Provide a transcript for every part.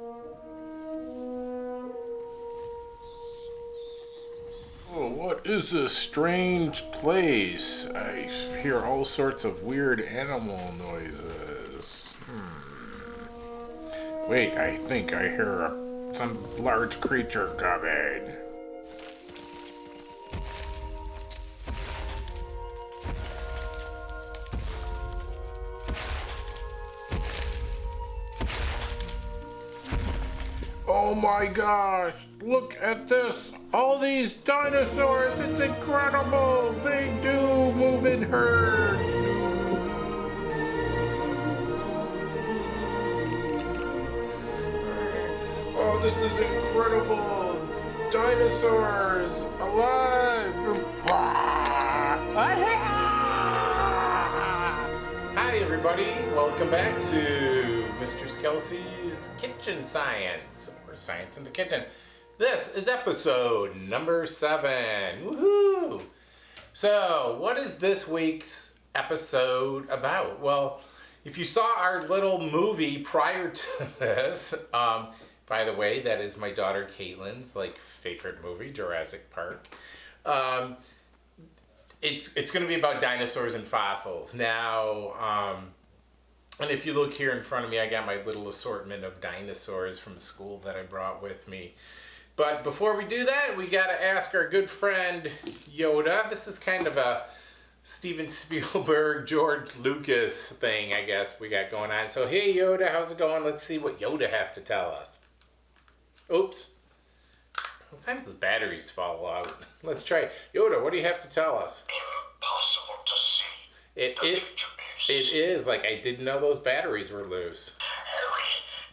Oh, what is this strange place? I hear all sorts of weird animal noises. Wait, I think I hear some large creature coming. Oh my gosh, look at this! All these dinosaurs, it's incredible! They do move in herds! Oh, this is incredible! Dinosaurs alive! Hi everybody, welcome back to Mr.Skelcy's Kitchen Science, or Science in the Kitchen. This is episode number 7. Woohoo! So, what is this week's episode about? Well, if you saw our little movie prior to this, by the way, that is my daughter Caitlin's favorite movie, Jurassic Park. It's going to be about dinosaurs and fossils. Now, and if you look here in front of me, I got my little assortment of dinosaurs from school that I brought with me. But before we do that, we got to ask our good friend Yoda. This is kind of a Steven Spielberg, George Lucas thing, I guess, we got going on. So, hey Yoda, how's it going? Let's see what Yoda has to tell us. Oops. Sometimes his batteries fall out. Let's try. Yoda, what do you have to tell us? Impossible to see. It is. Like, I didn't know those batteries were loose. Hurry.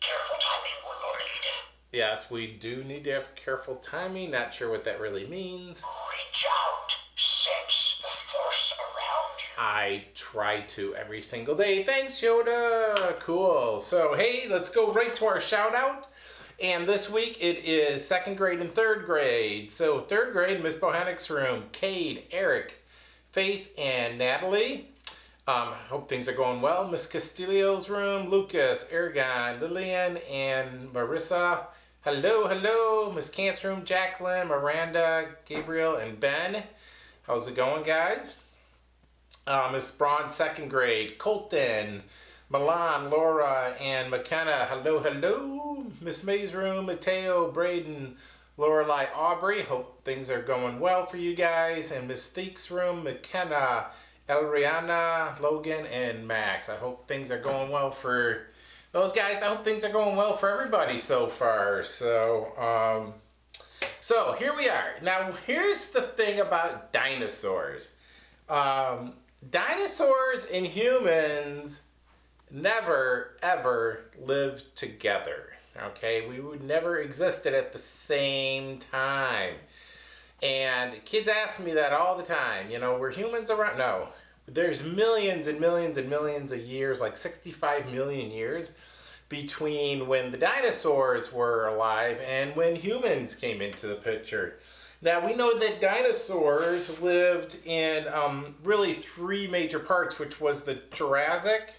Careful timing will lead. Yes, we do need to have careful timing. Not sure what that really means. Reach out. Sense the force around you. I try to every single day. Thanks, Yoda. Cool. So, hey, let's go right to our shout out. And this week it is 2nd grade and 3rd grade. So 3rd grade, Miss Bohannick's room, Cade, Eric, Faith, and Natalie. Hope things are going well. Miss Castillo's room, Lucas, Aragon, Lillian, and Marissa. Hello, hello. Miss Cant's room, Jacqueline, Miranda, Gabriel, and Ben. How's it going, guys? Miss Braun's 2nd grade, Colton, Milan, Laura, and McKenna. Hello, hello. Miss May's room, Mateo, Braden, Lorelai, Aubrey. Hope things are going well for you guys. And Miss Theek's room, McKenna, Elriana, Logan, and Max. I hope things are going well for those guys. I hope things are going well for everybody so far. So here we are. Now, here's the thing about dinosaurs. Dinosaurs and humans never ever lived together. Okay, we would never existed at the same time. And kids ask me that all the time. You know, were humans around? No, there's millions and millions and millions of years, like 65 million years, between when the dinosaurs were alive and when humans came into the picture. Now, we know that dinosaurs lived in really 3 major parts, which was the Triassic,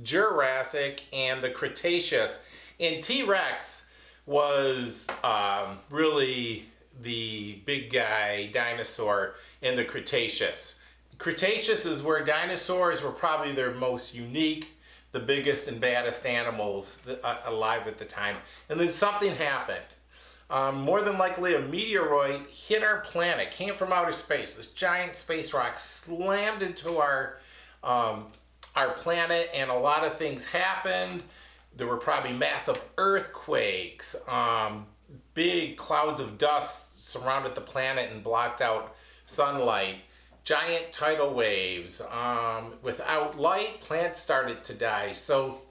Jurassic, and the Cretaceous. And T-Rex was really the big guy dinosaur in the Cretaceous. Cretaceous is where dinosaurs were probably their most unique, the biggest and baddest animals alive at the time. And then something happened. More than likely a meteoroid hit our planet, came from outer space. This giant space rock slammed into our planet, and a lot of things happened. There were probably massive earthquakes, big clouds of dust surrounded the planet and blocked out sunlight, giant tidal waves. Without light, plants started to die. So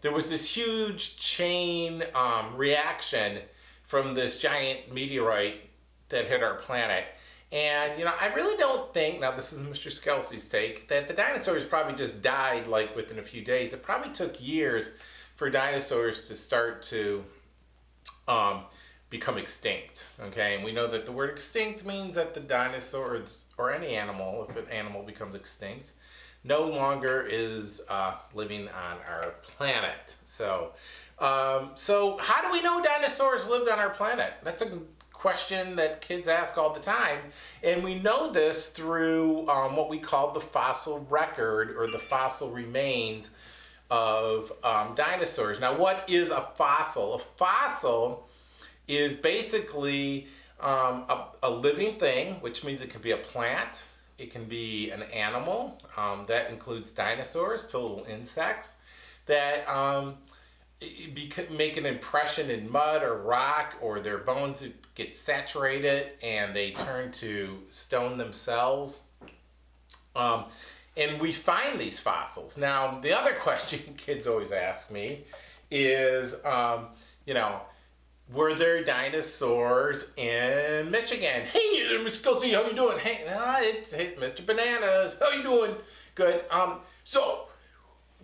there was this huge chain reaction from this giant meteorite that hit our planet. And, you know, I really don't think, now this is Mr. Skelcy's take, that the dinosaurs probably just died like within a few days. It probably took years for dinosaurs to start to become extinct, okay? And we know that the word extinct means that the dinosaur, or any animal, if an animal becomes extinct, no longer is living on our planet. So how do we know dinosaurs lived on our planet? That's a question that kids ask all the time. And we know this through what we call the fossil record, or the fossil remains of dinosaurs. Now, what is a fossil? A fossil is basically a living thing, which means it can be a plant, it can be an animal, that includes dinosaurs to little insects, that make an impression in mud or rock, or their bones get saturated and they turn to stone themselves. And we find these fossils. Now, the other question kids always ask me is, were there dinosaurs in Michigan? Hey there, Mr.Skelcy, how you doing? Hey, it's Mr. Bananas. How you doing? Good. So,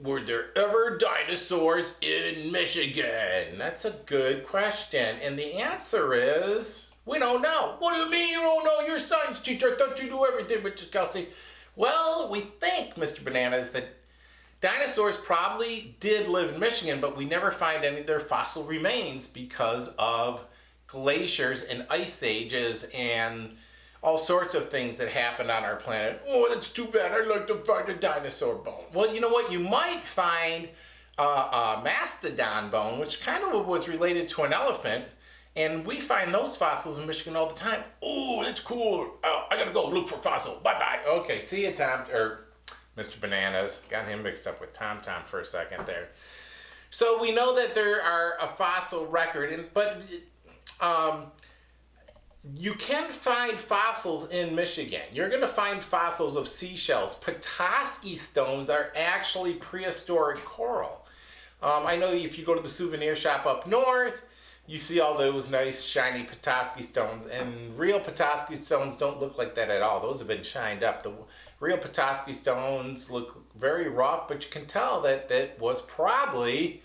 were there ever dinosaurs in Michigan? That's a good question. And the answer is, we don't know. What do you mean you don't know? You're a science teacher. I thought you knew everything, Mr. Skelcy. Well, we think, Mr. Bananas, that dinosaurs probably did live in Michigan, but we never find any of their fossil remains because of glaciers and ice ages and all sorts of things that happened on our planet. Oh, that's too bad. I'd like to find a dinosaur bone. Well, you know what? You might find a mastodon bone, which kind of was related to an elephant. And we find those fossils in Michigan all the time. Oh, that's cool. I gotta go look for fossil. Bye-bye. Okay, see you, Tom, or Mr. Bananas. Got him mixed up with Tom for a second there. So we know that there are a fossil record, but you can find fossils in Michigan. You're gonna find fossils of seashells. Petoskey stones are actually prehistoric coral. I know if you go to the souvenir shop up north, you see all those nice shiny Petoskey stones, and real Petoskey stones don't look like that at all. Those have been shined up. The real Petoskey stones look very rough, but you can tell that that was probably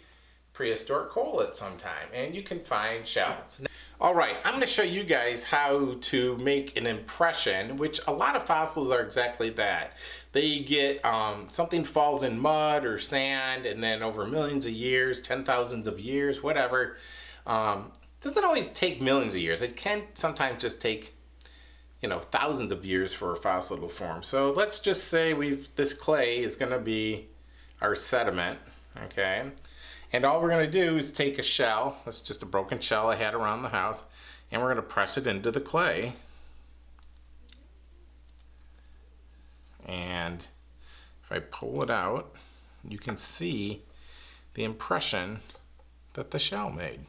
prehistoric coal at some time, and you can find shells. All right, I'm going to show you guys how to make an impression, which a lot of fossils are exactly that. They get, something falls in mud or sand, and then over millions of years, 10,000s of years, whatever, doesn't always take millions of years. It can sometimes just take, thousands of years for a fossil to form. So let's just say this clay is going to be our sediment, okay? And all we're going to do is take a shell, that's just a broken shell I had around the house, and we're going to press it into the clay. And if I pull it out, you can see the impression that the shell made.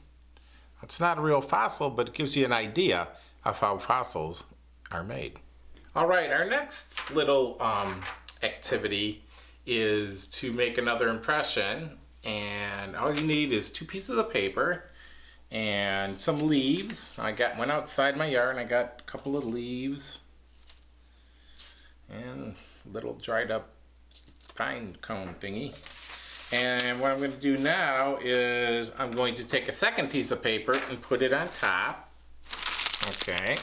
It's not a real fossil, but it gives you an idea of how fossils are made. All right, our next little activity is to make another impression, and all you need is 2 pieces of paper and some leaves. Went outside my yard and I got a couple of leaves and a little dried up pine cone thingy. And what I'm going to do now is I'm going to take a second piece of paper and put it on top. Okay.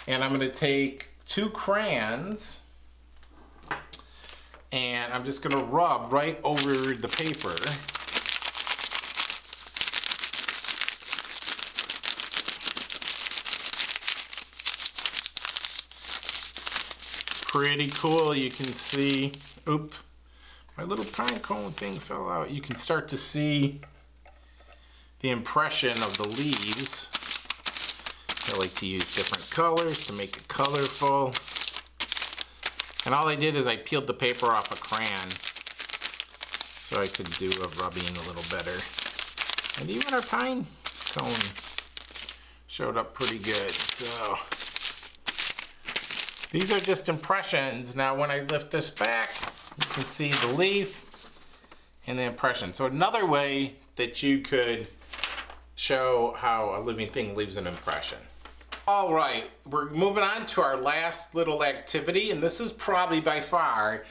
And I'm going to take 2 crayons and I'm just going to rub right over the paper. Pretty cool. You can see, oop. My little pine cone thing fell out. You can start to see the impression of the leaves. I like to use different colors to make it colorful. And all I did is I peeled the paper off a crayon so I could do a rubbing a little better. And even our pine cone showed up pretty good. So these are just impressions. Now when I lift this back, you can see the leaf and the impression. So another way that you could show how a living thing leaves an impression. All right, we're moving on to our last little activity, and this is probably by far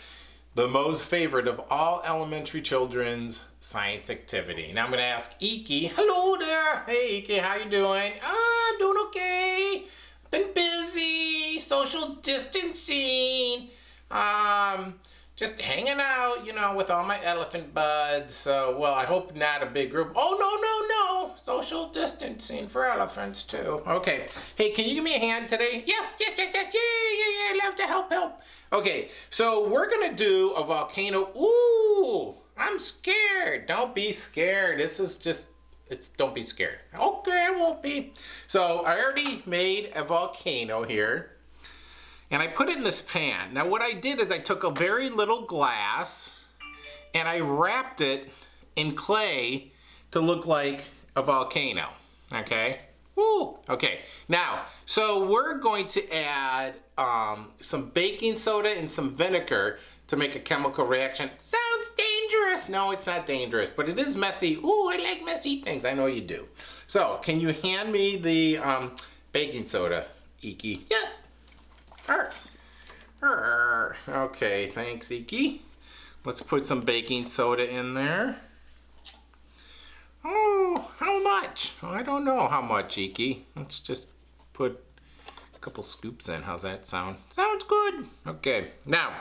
the most favorite of all elementary children's science activity. Now I'm going to ask Iki. Hello there. Hey Iki, how you doing? I'm doing okay. Been busy, social distancing. Just hanging out, you know, with all my elephant buds. So, well, I hope not a big group. Oh, no. Social distancing for elephants, too. Okay. Hey, can you give me a hand today? Yes. Yeah. Love to help. Okay, so we're going to do a volcano. Ooh, I'm scared. Don't be scared. This is just, don't be scared. Okay, I won't be. So, I already made a volcano here. And I put it in this pan. Now what I did is I took a very little glass and I wrapped it in clay to look like a volcano, okay? Woo! Okay, now, so we're going to add some baking soda and some vinegar to make a chemical reaction. Sounds dangerous. No, it's not dangerous, but it is messy. Ooh, I like messy things. I know you do. So, can you hand me the baking soda, Iki? Yes. Okay, thanks, Iki. Let's put some baking soda in there. Oh, how much? I don't know how much, Iki. Let's just put a couple scoops in. How's that sound? Sounds good. Okay, now,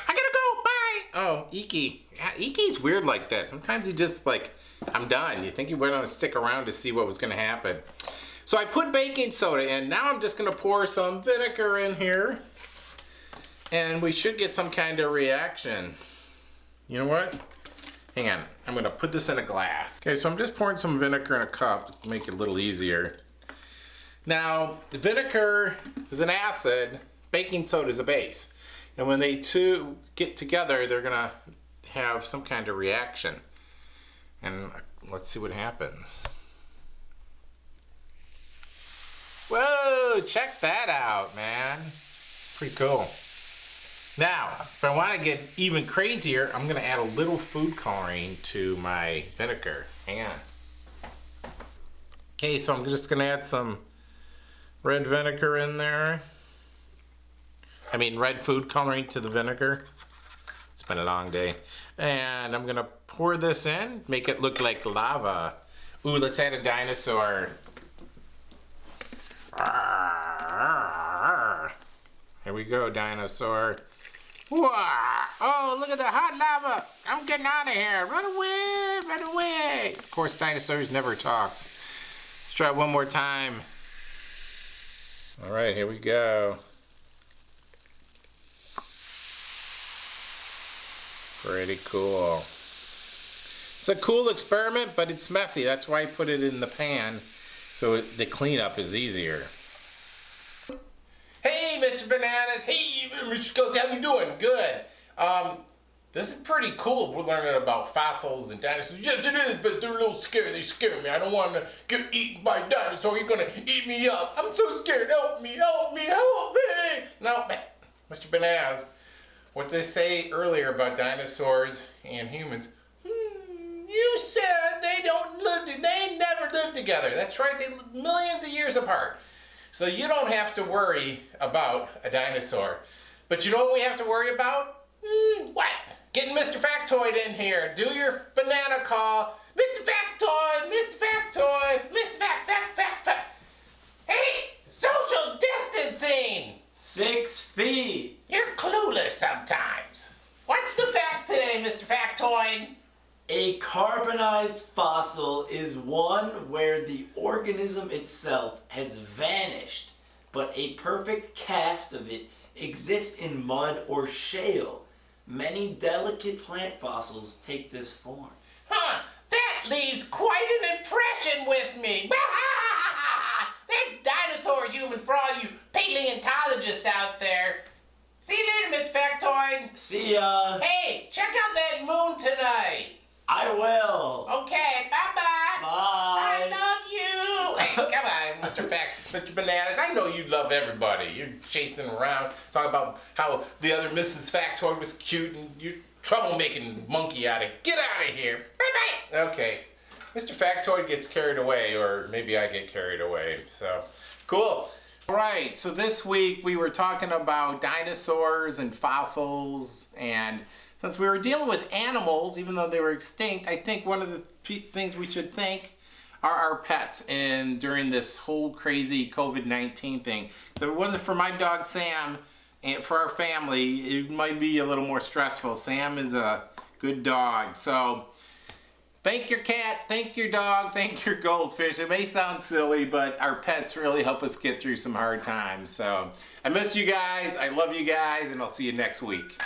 I gotta go. Bye. Oh, Iki. Yeah, Iki's weird like that. Sometimes he just like, I'm done. You think he went on to stick around to see what was gonna happen. So I put baking soda in. Now I'm just gonna pour some vinegar in here. And we should get some kind of reaction. You know what? Hang on, I'm gonna put this in a glass. Okay, so I'm just pouring some vinegar in a cup to make it a little easier. Now, the vinegar is an acid, baking soda is a base. And when they two get together, they're gonna have some kind of reaction. And let's see what happens. Whoa, check that out, man. Pretty cool. Now, if I want to get even crazier, I'm going to add a little food coloring to my vinegar. Hang on. Okay, so I'm just going to add some red vinegar in there. I mean, red food coloring to the vinegar. It's been a long day. And I'm going to pour this in, make it look like lava. Ooh, let's add a dinosaur. Here we go, dinosaur. Wow. Oh, look at the hot lava. I'm getting out of here. Run away. Of course, dinosaurs never talked. Let's try it one more time. All right, here we go. Pretty cool. It's a cool experiment, but it's messy. That's why I put it in the pan, so the cleanup is easier. Hey, Mr. Bananas. Hey, Mr. Skelcy, how you doing? Good. This is pretty cool. We're learning about fossils and dinosaurs. Yes, it is, but they're a little scary. They scare me. I don't want to get eaten by a dinosaur. He's going to eat me up. I'm so scared. Help me. No, Mr. Bananas, what they say earlier about dinosaurs and humans, you said they never lived together. That's right. They lived millions of years apart. So you don't have to worry about a dinosaur. But you know what we have to worry about? What? Getting Mr. Factoid in here. Do your banana call. Mr. Factoid, Mr. Factoid, Mr. Fact. Hey, social distancing. 6 feet. You're clueless sometimes. What's the fact today, Mr. Factoid? A carbonized fossil is one where the organism itself has vanished, but a perfect cast of it exists in mud or shale. Many delicate plant fossils take this form. That leaves quite an impression with me. Thanks, dinosaur human, for all you paleontologists out there. See you later, Mr. Factoid. See ya. Hey, check out that moon tonight. I will. Okay, bye-bye. Bye. I love you. Hey, come on, Mr. Bananas. I know you love everybody. You're chasing around, talking about how the other Mrs. Factoid was cute and you're troublemaking monkey out of. Get out of here. Bye-bye. Okay. Mr. Factoid gets carried away, or maybe I get carried away. So, cool. All right, so this week we were talking about dinosaurs and fossils, and since we were dealing with animals, even though they were extinct, I think one of the things we should thank are our pets and during this whole crazy COVID-19 thing. If it wasn't for my dog Sam and for our family, it might be a little more stressful. Sam is a good dog. So thank your cat, thank your dog, thank your goldfish. It may sound silly, but our pets really help us get through some hard times. So I miss you guys, I love you guys, and I'll see you next week.